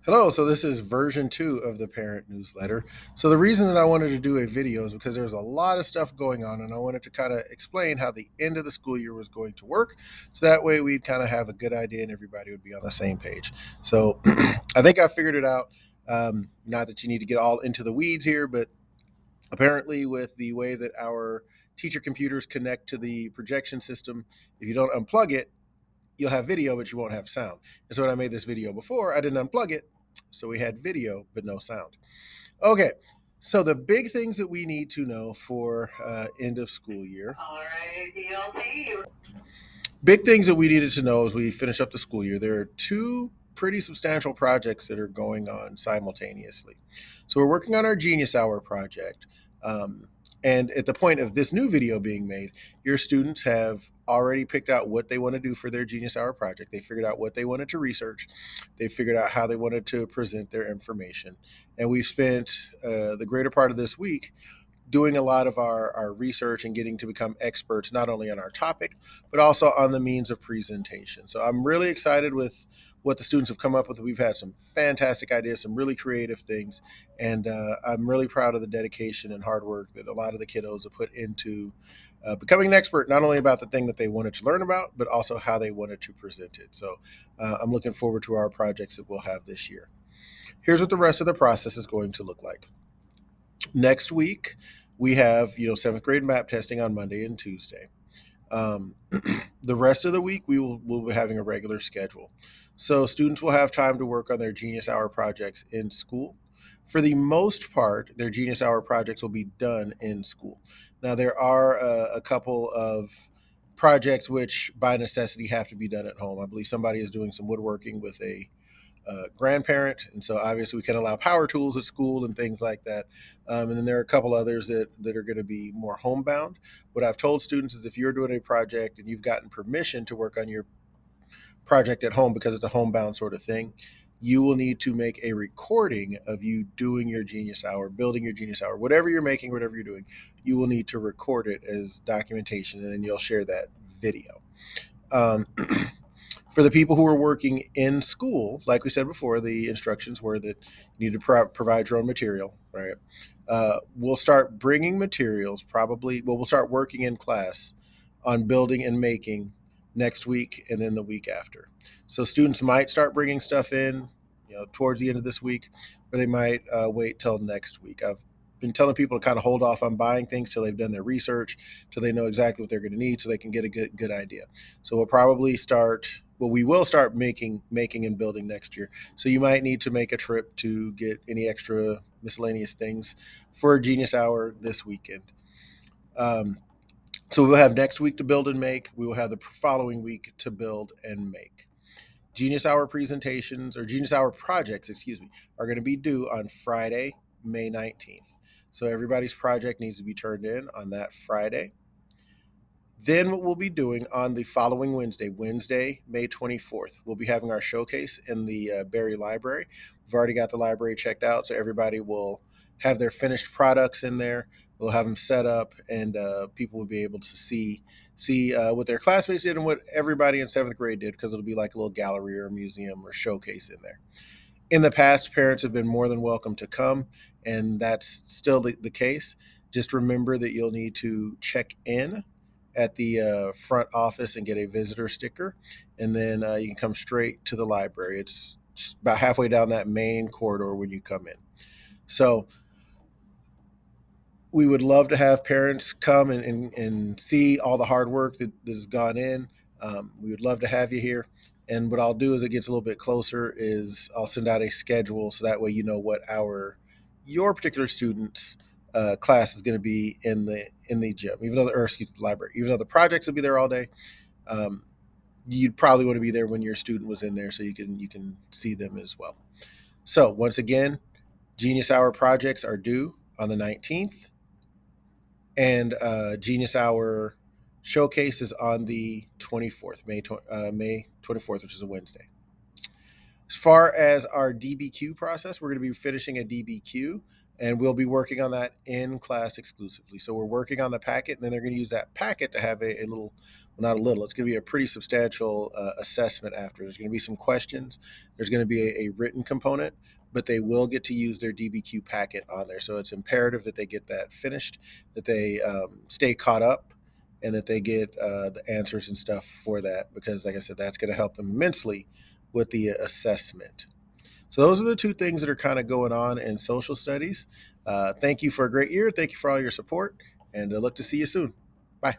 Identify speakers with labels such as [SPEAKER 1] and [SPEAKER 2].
[SPEAKER 1] Hello, so this is version 2 of the parent newsletter. So the reason that I wanted to do a video is because there's a lot of stuff going on and I wanted to kind of explain how the end of the school year was going to work. So that way we'd kind of have a good idea and everybody would be on the same page. So I think I figured it out. Not that you need to get all into the weeds here, but apparently with the way that our teacher computers connect to the projection system, if you don't unplug it, you'll have video, but you won't have sound. And so when I made this video before, I didn't unplug it. So we had video, but no sound. Okay. So the big things that we need to know for end of school year. All right, DLT. Big things that we needed to know as we finish up the school year. There are two pretty substantial projects that are going on simultaneously. So we're working on our Genius Hour project. And at the point of this new video being made, your students have already picked out what they want to do for their Genius Hour project. They figured out what they wanted to research. They figured out how they wanted to present their information. And we've spent the greater part of this week doing a lot of our research and getting to become experts not only on our topic but also on the means of presentation. So I'm really excited with what the students have come up with. We've had some fantastic ideas, some really creative things, and I'm really proud of the dedication and hard work that a lot of the kiddos have put into becoming an expert not only about the thing that they wanted to learn about but also how they wanted to present it. So I'm looking forward to our projects that we'll have this year. Here's what the rest of the process is going to look like. Next week, we have seventh grade map testing on Monday and Tuesday. Um, the rest of the week, we'll be having a regular schedule, so students will have time to work on their Genius Hour projects in school. For the most part, their Genius Hour projects will be done in school. Now, there are a couple of projects which, by necessity, have to be done at home. I believe somebody is doing some woodworking with a grandparent, and so obviously we can allow power tools at school and things like that. And then there are a couple others that are going to be more homebound. What I've told students is if you're doing a project and you've gotten permission to work on your project at home because it's a homebound sort of thing, you will need to make a recording of you doing your Genius Hour, building your Genius Hour, whatever you're making, whatever you're doing. You will need to record it as documentation, and then you'll share that video. Um, for the people who are working in school, like we said before, the instructions were that you need to provide your own material, right? We'll start bringing materials probably, well, we'll start working in class on building and making next week and then the week after. So students might start bringing stuff in, towards the end of this week, or they might wait till next week. I've been telling people to kind of hold off on buying things till they've done their research, till they know exactly what they're going to need, so they can get a good idea. So we'll probably start. Well, we will start making and building next year. So you might need to make a trip to get any extra miscellaneous things for a Genius Hour this weekend. Um, so we'll have next week to build and make. We will have the following week to build and make. Genius Hour presentations, or Genius Hour projects, excuse me, are going to be due on Friday, May 19th. So everybody's project needs to be turned in on that Friday. Then what we'll be doing on the following Wednesday, May 24th, we'll be having our showcase in the Berry Library. We've already got the library checked out, so everybody will have their finished products in there. We'll have them set up, and people will be able to see what their classmates did and what everybody in seventh grade did, because it'll be like a little gallery or a museum or showcase in there. In the past, parents have been more than welcome to come, and that's still the case. Just remember that you'll need to check in at the front office and get a visitor sticker, and then you can come straight to the library. It's about halfway down that main corridor when you come in. So we would love to have parents come and see all the hard work that has gone in. We would love to have you here. And what I'll do as it gets a little bit closer is I'll send out a schedule so that way you know what your particular student's class is going to be in the gym, even though the library, even though the projects will be there all day. Um, you'd probably want to be there when your student was in there so you can see them as well. So once again, Genius Hour projects are due on the 19th, and Genius Hour showcase is on the 24th, May 24th, which is a Wednesday. As far as our DBQ process, we're going to be finishing a DBQ And we'll be working on that in class exclusively. So we're working on the packet, and then they're going to use that packet to have a little, well, not a little, it's going to be a pretty substantial assessment after. There's going to be some questions, there's going to be a written component, but they will get to use their DBQ packet on there. So it's imperative that they get that finished, that they stay caught up, and that they get the answers and stuff for that, because, like I said, that's going to help them immensely with the assessment. So those are the two things that are kind of going on in social studies. Thank you for a great year. Thank you for all your support, and I look to see you soon. Bye.